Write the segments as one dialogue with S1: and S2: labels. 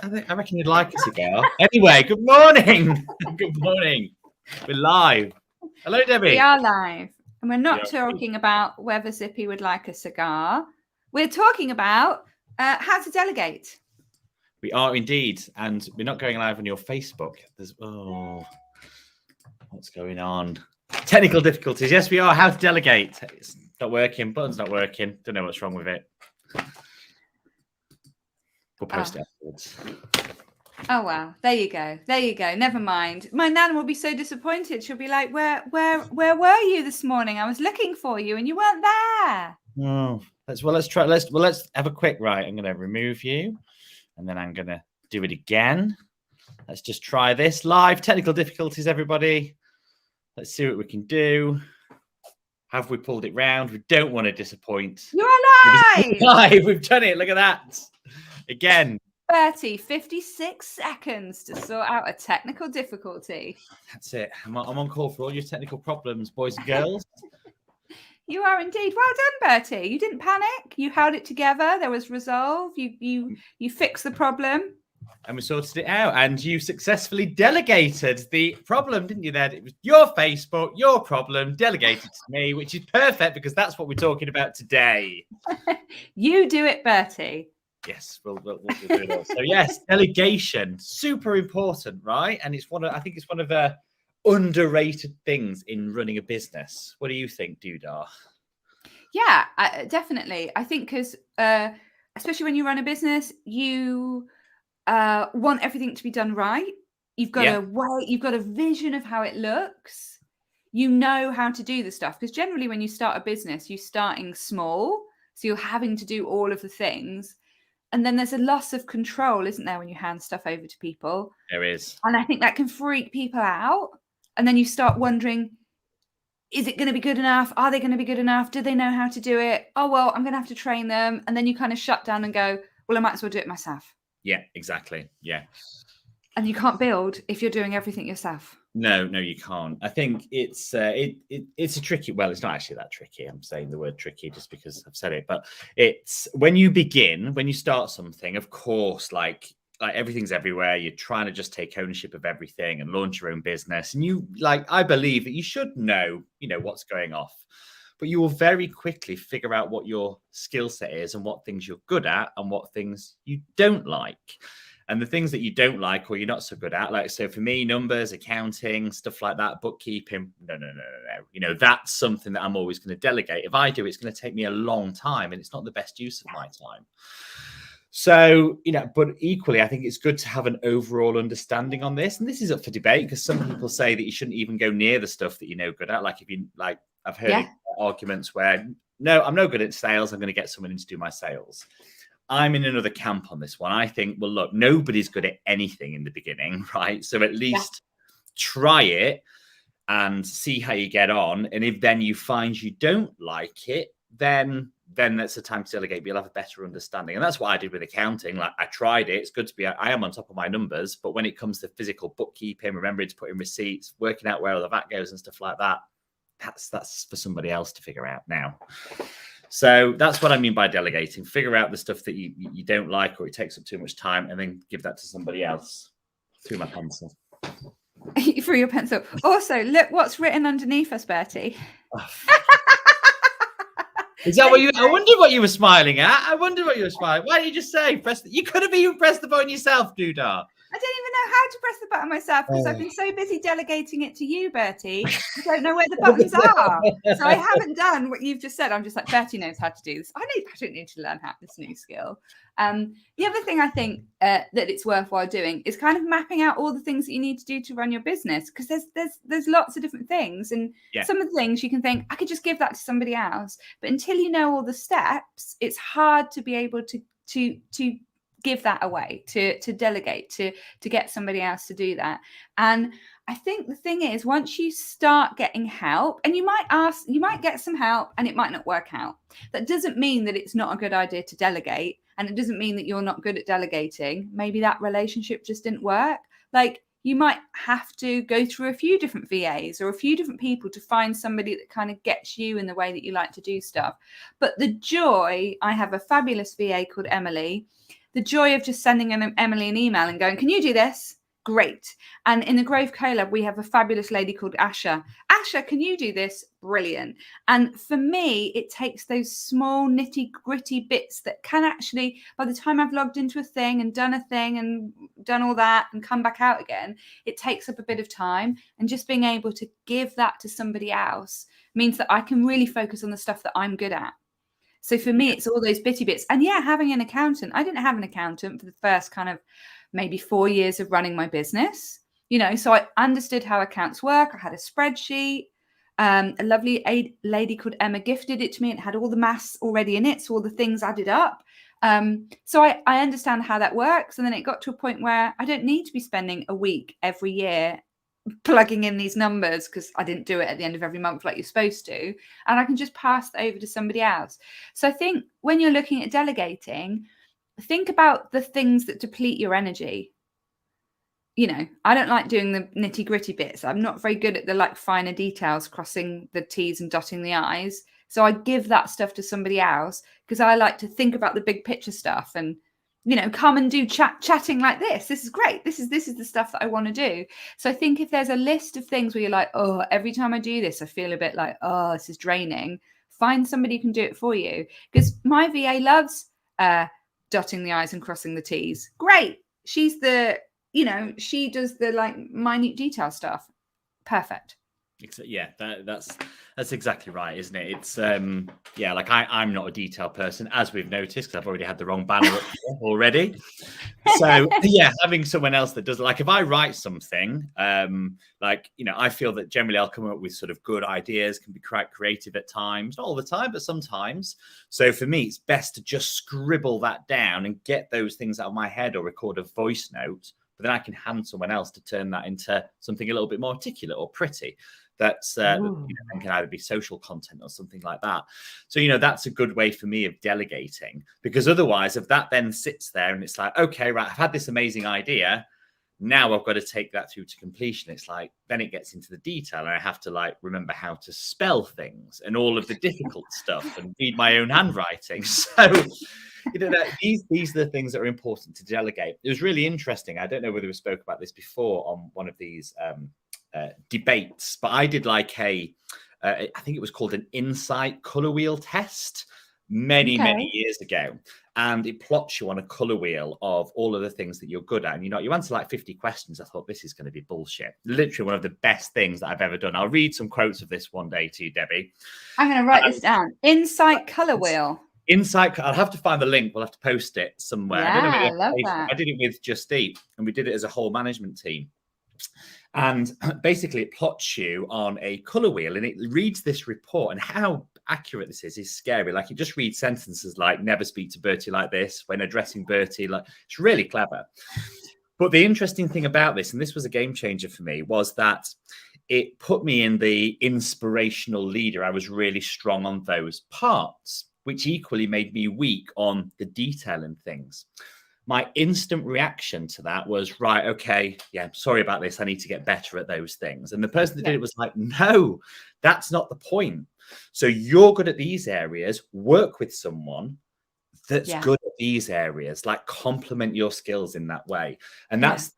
S1: I reckon you'd like a cigar. Anyway, good morning. Good morning. We're live. Hello, Debbie.
S2: We are live. And we're not talking about whether Zippy would like a cigar. We're talking about how to delegate.
S1: We are indeed. And we're not going live on your Facebook. What's going on? Technical difficulties. Yes, we are. How to delegate. It's not working. Button's not working. Don't know what's wrong with it. We'll post it afterwards.
S2: Oh, wow. There you go. There you go. Never mind. My nan will be so disappointed. She'll be like, where were you this morning? I was looking for you and you weren't there.
S1: Oh, let's have a quick right. I'm going to remove you and then I'm going to do it again. Let's just try this live. Technical difficulties, everybody. Let's see what we can do. Have we pulled it round? We don't want to disappoint.
S2: You are live.
S1: Live. We've done it. Look at that. Again.
S2: 56 seconds to sort out a technical difficulty.
S1: That's it. I'm on call for all your technical problems, boys and girls.
S2: You are indeed. Well done, Bertie. You didn't panic. You held it together. There was resolve. You fixed the problem.
S1: And we sorted it out. And you successfully delegated the problem, didn't you, then? It was your Facebook, your problem, delegated to me, which is perfect because that's what we're talking about today.
S2: You do it, Bertie.
S1: Yes, we'll do it all. So yes, delegation, super important, right? And I think it's one of the underrated things in running a business. What do you think, Dudar?
S2: Yeah, definitely. I think because especially when you run a business, you want everything to be done right. You've got you've got a vision of how it looks. You know how to do the stuff because generally when you start a business, you're starting small, so you're having to do all of the things. And then there's a loss of control, isn't there, when you hand stuff over to people?
S1: There is.
S2: And I think that can freak people out. And then you start wondering, is it going to be good enough? Are they going to be good enough? Do they know how to do it? Oh, well, I'm going to have to train them. And then you kind of shut down and go, well, I might as well do it myself.
S1: Yeah, exactly. Yeah.
S2: And you can't build if you're doing everything yourself.
S1: No, you can't. I think it's a tricky. Well, it's not actually that tricky. I'm saying the word tricky just because I've said it. But it's when you start something. Of course, like everything's everywhere. You're trying to just take ownership of everything and launch your own business. And I believe that you should know, what's going off. But you will very quickly figure out what your skill set is and what things you're good at and what things you don't like. And the things that you don't like or you're not so good at, like, so for me, numbers, accounting, stuff like that, bookkeeping, no. That's something that I'm always going to delegate. If I do, it's going to take me a long time and it's not the best use of my time. So, but equally, I think it's good to have an overall understanding on this. And this is up for debate because some people say that you shouldn't even go near the stuff that good at. Like I've heard arguments where, no, I'm no good at sales. I'm going to get someone in to do my sales. I'm in another camp on this one. I think, well, look, nobody's good at anything in the beginning, right? So at least try it and see how you get on. And if then you find you don't like it, then that's the time to delegate. But you'll have a better understanding. And that's what I did with accounting. Like I tried it. It's good to be, I am on top of my numbers. But when it comes to physical bookkeeping, remembering to put in receipts, working out where all the VAT goes and stuff like that, that's for somebody else to figure out now. So that's what I mean by delegating. Figure out the stuff that you don't like or it takes up too much time and then give that to somebody else. Through my pencil.
S2: Through your pencil. Also, look what's written underneath us, Bertie.
S1: Is that what I wondered what you were smiling at. I wondered what you were smiling. Why didn't you just say, you could have even pressed the button yourself, Dudar.
S2: I don't even know how to press the button myself because I've been so busy delegating it to you, Bertie. I don't know where the buttons are. So I haven't done what you've just said. I'm just like, Bertie knows how to do this. I don't need to learn this new skill. The other thing I think that it's worthwhile doing is kind of mapping out all the things that you need to do to run your business because there's lots of different things. And some of the things you can think, I could just give that to somebody else. But until you know all the steps, it's hard to be able to give that away, to delegate, to get somebody else to do that. And I think the thing is, once you start getting help, and you might get some help and it might not work out. That doesn't mean that it's not a good idea to delegate. And it doesn't mean that you're not good at delegating. Maybe that relationship just didn't work. Like you might have to go through a few different VAs or a few different people to find somebody that kind of gets you in the way that you like to do stuff. But the joy, I have a fabulous VA called Emily. the joy of just sending Emily an email and going, can you do this? Great. And in the Grove Collab, we have a fabulous lady called Asha. Asha, can you do this? Brilliant. And for me, it takes those small nitty gritty bits that can actually, by the time I've logged into a thing and done all that and come back out again, it takes up a bit of time. And just being able to give that to somebody else means that I can really focus on the stuff that I'm good at. So for me, it's all those bitty bits. And yeah, having an accountant. I didn't have an accountant for the first kind of maybe 4 years of running my business, so I understood how accounts work. I had a spreadsheet. A lovely lady called Emma gifted it to me. It had all the maths already in it, so all the things added up. So I understand how that works. And then it got to a point where I don't need to be spending a week every year plugging in these numbers, because I didn't do it at the end of every month like you're supposed to. And I can just pass it over to somebody else. So I think when you're looking at delegating, think about the things that deplete your energy. I don't like doing the nitty gritty bits. I'm not very good at the finer details, crossing the T's and dotting the I's. So I give that stuff to somebody else, because I like to think about the big picture stuff and, come and do chatting like this. This is great. This is the stuff that I want to do. So I think if there's a list of things where you're like, oh, every time I do this, I feel a bit like, oh, this is draining. Find somebody who can do it for you. Because my VA loves dotting the I's and crossing the T's. Great. She's she does the minute detail stuff. Perfect.
S1: Yeah, that's exactly right, isn't it? It's I'm not a detail person, as we've noticed, because I've already had the wrong banner up here already. So yeah, having someone else that does, if I write something, I feel that generally I'll come up with sort of good ideas, can be quite creative at times, not all the time, but sometimes. So for me, it's best to just scribble that down and get those things out of my head, or record a voice note. But then I can hand someone else to turn that into something a little bit more articulate or pretty. That's can either be social content or something like that. So that's a good way for me of delegating, because otherwise, if that then sits there and it's like, okay, right, I've had this amazing idea, now I've got to take that through to completion. It's then it gets into the detail, and I have to remember how to spell things and all of the difficult stuff and read my own handwriting. So these are the things that are important to delegate. It was really interesting. I don't know whether we spoke about this before on one of these debates, but I did I think it was called an insight color wheel test many years ago, and it plots you on a color wheel of all of the things that you're good at, and you answer 50 questions. I thought, this is going to be bullshit. Literally one of the best things that I've ever done. I'll read some quotes of this one day to you, Debbie.
S2: I'm going to write this down. Insight color wheel.
S1: Insight. I'll have to find the link. We'll have to post it somewhere.
S2: Yeah, I love that.
S1: I did it with Just Eat, and we did it as a whole management team. And basically, it plots you on a color wheel, and it reads this report. And how accurate this is scary. It just reads sentences like, never speak to Bertie like this when addressing Bertie. It's really clever. But the interesting thing about this, and this was a game changer for me, was that it put me in the inspirational leader. I was really strong on those parts, which equally made me weak on the detail and things. My instant reaction to that was, right, okay, yeah, sorry about this. I need to get better at those things. And the person that did it was like, no, that's not the point. So you're good at these areas, work with someone that's good at these areas, complement your skills in that way. And that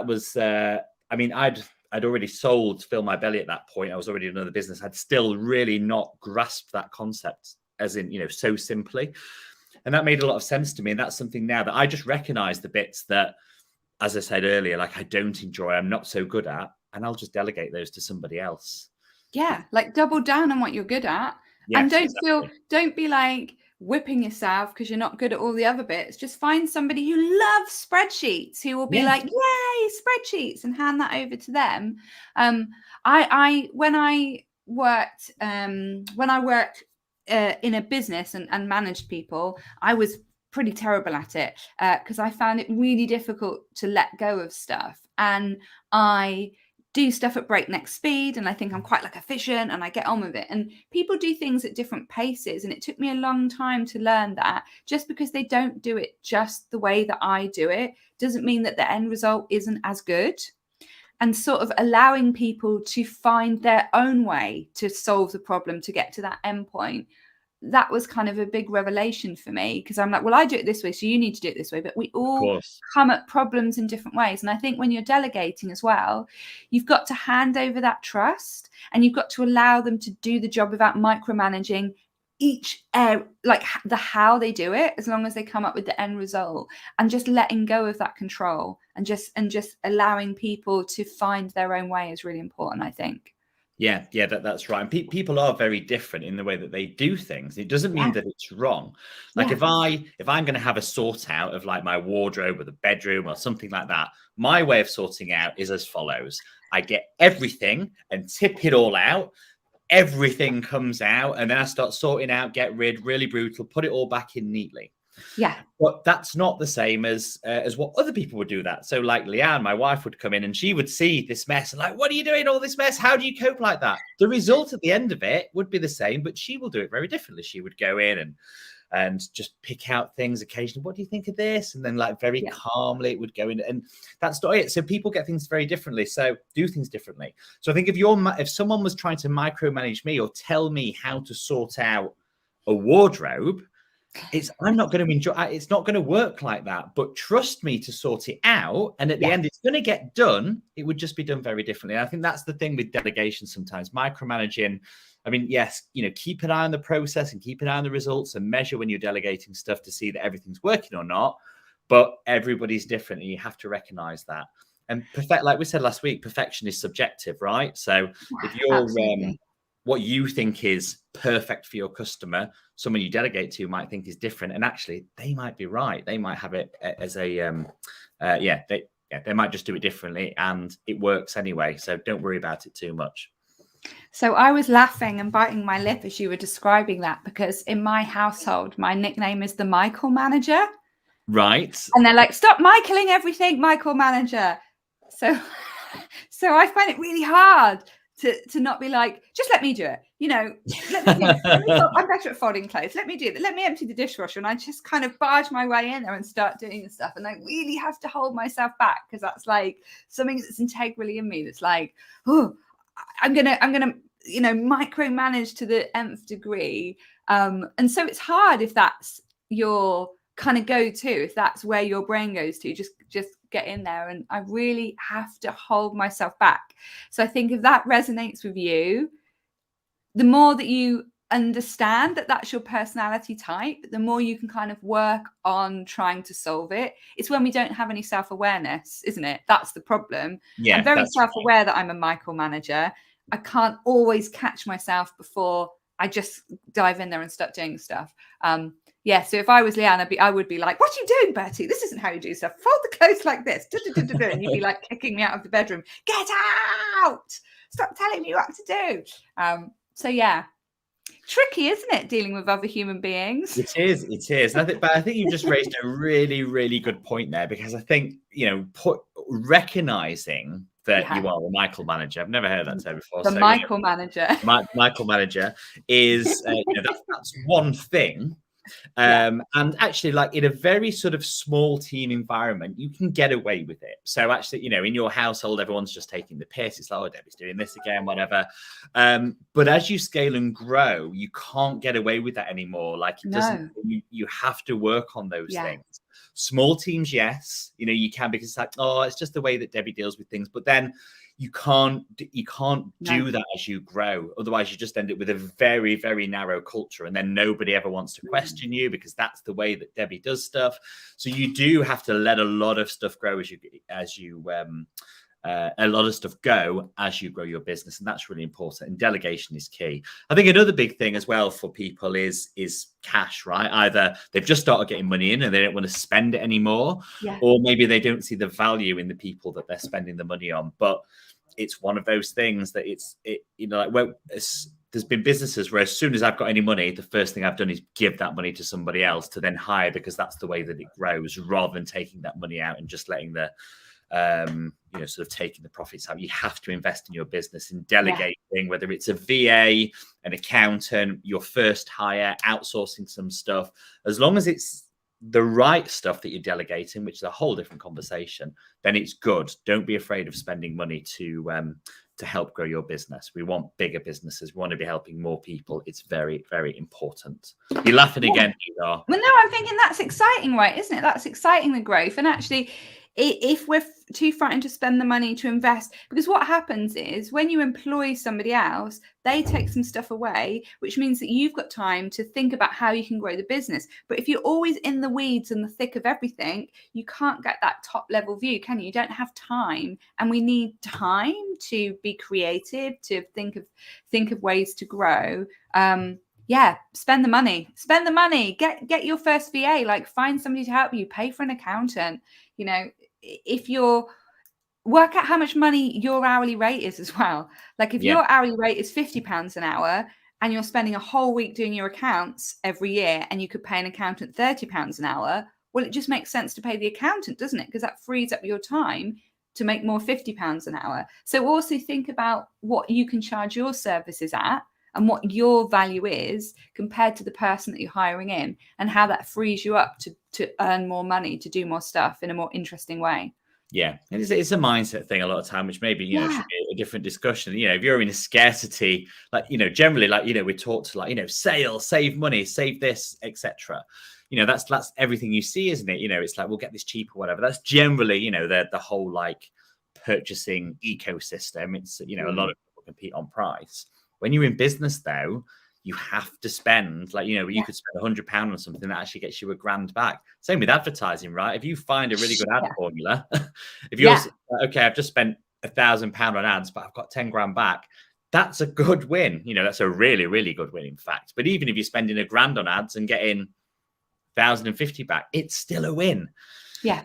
S1: was, I'd already sold Fill My Belly at that point. I was already in another business. I'd still really not grasped that concept as in, so simply. And that made a lot of sense to me. And that's something now that I just recognize the bits that, as I said earlier, I don't enjoy, I'm not so good at, and I'll just delegate those to somebody else.
S2: Yeah, double down on what you're good at. Yes, and don't be whipping yourself because you're not good at all the other bits. Just find somebody who loves spreadsheets, who will be like, yay, spreadsheets, and hand that over to them. When I worked in a business and managed people, I was pretty terrible at it because I found it really difficult to let go of stuff. And I do stuff at breakneck speed, and I think I'm quite efficient, and I get on with it. And people do things at different paces, and it took me a long time to learn that just because they don't do it just the way that I do it doesn't mean that the end result isn't as good. And sort of allowing people to find their own way to solve the problem, to get to that end point, that was kind of a big revelation for me, because I'm like, well, I do it this way, so you need to do it this way. But we all come at problems in different ways. And I think when you're delegating as well, you've got to hand over that trust, and you've got to allow them to do the job without micromanaging each like the how they do it, as long as they come up with the end result, and just letting go of that control, and just allowing people to find their own way is really important, I think.
S1: Yeah, that's right. And people are very different in the way that they do things. It doesn't mean that it's wrong. Like if I'm going to have a sort out of like my wardrobe or the bedroom or something like that, my way of sorting out is as follows. I get everything and tip it all out. Everything comes out, and then I start sorting out, get rid, really brutal, put it all back in neatly.
S2: Yeah.
S1: But that's not the same as what other people would do that. So like Leanne, my wife, would come in and she would see this mess and like, what are you doing, all this mess? How do you cope like that? The result at the end of it would be the same, but she will do it very differently. She would go in and just pick out things occasionally. What do you think of this? And then like very calmly it would go in, and that's not it. So people get things very differently. So do things differently. So I think if someone was trying to micromanage me or tell me how to sort out a wardrobe, I'm not going to enjoy it. It's not going to work like that. But trust me to sort it out. And at the end, it's going to get done. It would just be done very differently. And I think that's the thing with delegation sometimes. Micromanaging, I mean, yes, keep an eye on the process and keep an eye on the results and measure when you're delegating stuff to see that everything's working or not. But everybody's different, and you have to recognize that. And like we said last week, perfection is subjective, right? So if you're what you think is perfect for your customer, someone you delegate to might think is different, and actually they might be right. They might have it as a they might just do it differently, and it works anyway. So don't worry about it too much.
S2: So I was laughing and biting my lip as you were describing that, because in my household, my nickname is the Michael Manager.
S1: Right.
S2: And they're like, stop Michaeling everything, Michael Manager. So I find it really hard to not be like, just let me do it. Let me I'm better at folding clothes. Let me do it. Let me empty the dishwasher. And I just kind of barge my way in there and start doing the stuff. And I really have to hold myself back, because that's like something that's integrally in me. That's like, oh, I'm gonna micromanage to the nth degree. And so it's hard if that's your kind of go-to, if that's where your brain goes to, just get in there. And I really have to hold myself back. So I think if that resonates with you, the more that you understand that that's your personality type, the more you can kind of work on trying to solve it. It's when we don't have any self-awareness, isn't it? That's the problem. I'm very self-aware that I'm a micromanager. I can't always catch myself before I just dive in there and start doing stuff. So if I was Leanne, I would be like, what are you doing, Bertie? This isn't how you do stuff. Fold the clothes like this. And you'd be like kicking me out of the bedroom. Get out! Stop telling me what to do. Tricky, isn't it, dealing with other human beings?
S1: It is. And I think you've just raised a really, really good point there, because I think, recognizing that you are a Michael Manager. I've never heard that term before.
S2: The Michael Manager.
S1: Michael Manager is that's one thing. And actually, like in a very sort of small team environment, you can get away with it. So actually, in your household, everyone's just taking the piss. It's like, oh, Debbie's doing this again, whatever. But as you scale and grow, you can't get away with that anymore. Like it doesn't. You have to work on those things. Small teams, yes, you can, because it's like, oh, it's just the way that Debbie deals with things. But then you can't do that as you grow. Otherwise, you just end up with a very, very narrow culture, and then nobody ever wants to question you, because that's the way that Debbie does stuff. So you do have to let a lot of stuff grow a lot of stuff go as you grow your business, and that's really important. And delegation is key. I think another big thing as well for people is cash, right? Either they've just started getting money in and they don't want to spend it anymore, or maybe they don't see the value in the people that they're spending the money on. But it's one of those things that there's been businesses where as soon as I've got any money, the first thing I've done is give that money to somebody else to then hire, because that's the way that it grows, rather than taking that money out and just letting the sort of taking the profits out. You have to invest in your business, in delegating, whether it's a VA, an accountant, your first hire, outsourcing some stuff. As long as it's the right stuff that you're delegating, which is a whole different conversation, then it's good. Don't be afraid of spending money to to help grow your business. We want bigger businesses. We want to be helping more people. It's very, very important. You're laughing again, Idar.
S2: Well, no, I'm thinking that's exciting, right? Isn't it? That's exciting, the growth. And actually, if we're too frightened to spend the money to invest, because what happens is when you employ somebody else, they take some stuff away, which means that you've got time to think about how you can grow the business. But if you're always in the weeds and the thick of everything, you can't get that top level view, can you? You don't have time. And we need time to be creative, to think of ways to grow. Yeah, spend the money, get your first VA, like find somebody to help you, pay for an accountant. You know, if you're work out how much money your hourly rate is as well. Like if your hourly rate is £50 an hour and you're spending a whole week doing your accounts every year and you could pay an accountant £30 an hour, well, it just makes sense to pay the accountant, doesn't it? Because that frees up your time to make more £50 an hour. So also think about what you can charge your services at and what your value is compared to the person that you're hiring in, and how that frees you up to earn more money, to do more stuff in a more interesting way.
S1: Yeah, and it's a mindset thing a lot of time, which maybe, you know, should be a different discussion. You know, if you're in a scarcity, like, you know, generally, like, you know, we're taught to, like, you know, save money, save this, etc. You know, that's everything you see, isn't it? You know, it's like, we'll get this cheap or whatever. That's generally, you know, the whole like purchasing ecosystem. It's, you know, a lot of people compete on price. When you're in business, though, you have to spend, like, you know, you could spend £100 on something that actually gets you £1,000 back. Same with advertising, right? If you find a really good ad formula, if you're okay, I've just spent £1,000 on ads, but I've got 10 grand back. That's a good win. You know, that's a really, really good win, in fact. But even if you're spending £1,000 on ads and getting 1,050 back, it's still a win.
S2: Yeah.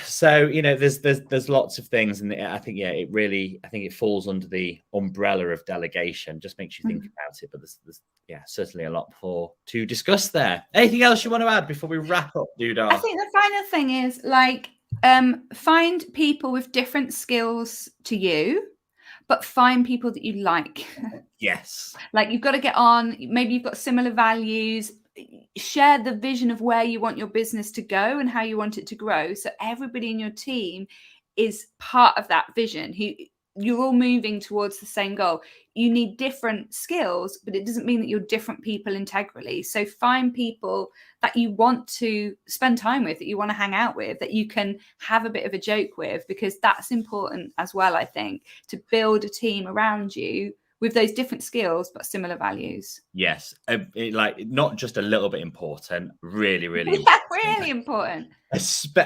S1: So, you know, there's lots of things, and I think, yeah, I think it falls under the umbrella of delegation. Just makes you think about it, but there's certainly a lot more to discuss there. Anything else you want to add before we wrap up, Dudar?
S2: I think the final thing is, like, find people with different skills to you, but find people that you like.
S1: Yes.
S2: Like, you've got to get on. Maybe you've got similar values. Share the vision of where you want your business to go and how you want it to grow. So everybody in your team is part of that vision. You're all moving towards the same goal. You need different skills, but it doesn't mean that you're different people integrally. So find people that you want to spend time with, that you want to hang out with, that you can have a bit of a joke with, because that's important as well, I think, to build a team around you with those different skills but similar values.
S1: Yes, like, not just a little bit important, really, really important.
S2: Really important.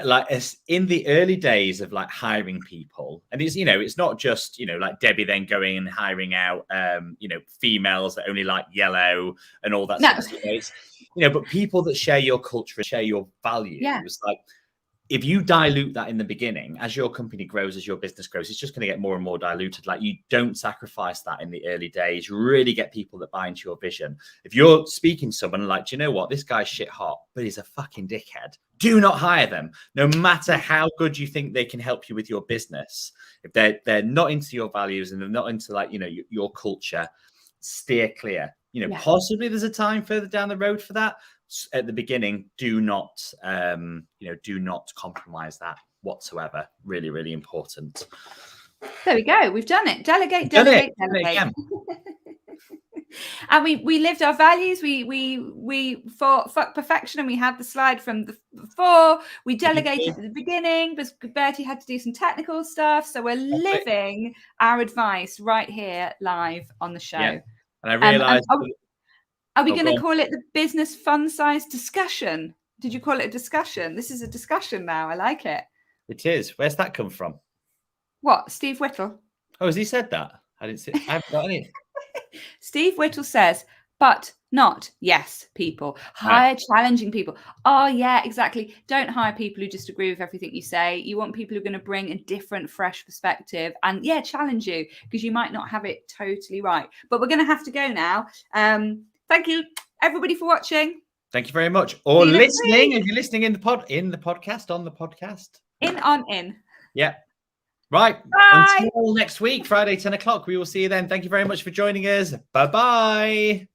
S1: Like, in the early days of like hiring people, and it's, you know, it's not just, you know, like Debbie then going and hiring out you know, females that only like yellow and all that sort of stuff. It's, you know, but people that share your culture, share your values. Like, if you dilute that in the beginning, as your company grows, as your business grows, it's just going to get more and more diluted. Like, you don't sacrifice that in the early days. Really get people that buy into your vision. If you're speaking to someone like, do you know what, this guy's shit hot, but he's a fucking dickhead, do not hire them. No matter how good you think they can help you with your business, if they're not into your values and they're not into, like, you know, your culture, steer clear. You know, possibly there's a time further down the road for that. At the beginning, do not compromise that whatsoever. Really, really important.
S2: There we go. We've done it. Delegate. And we lived our values. We fought fuck perfection, and we had the slide from before. We delegated at the beginning, but Bertie had to do some technical stuff. So we're living our advice right here live on the show.
S1: Yeah. And I realized.
S2: Are we going to call it the business fun size discussion? Did you call it a discussion? This is a discussion now. I like it.
S1: It is. Where's that come from?
S2: What? Steve Whittle.
S1: Oh, has he said that? I didn't see. I haven't got any.
S2: Steve Whittle says, but not yes, people. Hire challenging people. Oh, yeah, exactly. Don't hire people who just agree with everything you say. You want people who are going to bring a different, fresh perspective and, challenge you, because you might not have it totally right. But we're going to have to go now. Thank you, everybody, for watching.
S1: Thank you very much. Or listening, if you're listening in the podcast, on the podcast.
S2: In.
S1: Yeah. Right.
S2: Bye.
S1: Until next week, Friday, 10 o'clock. We will see you then. Thank you very much for joining us. Bye-bye.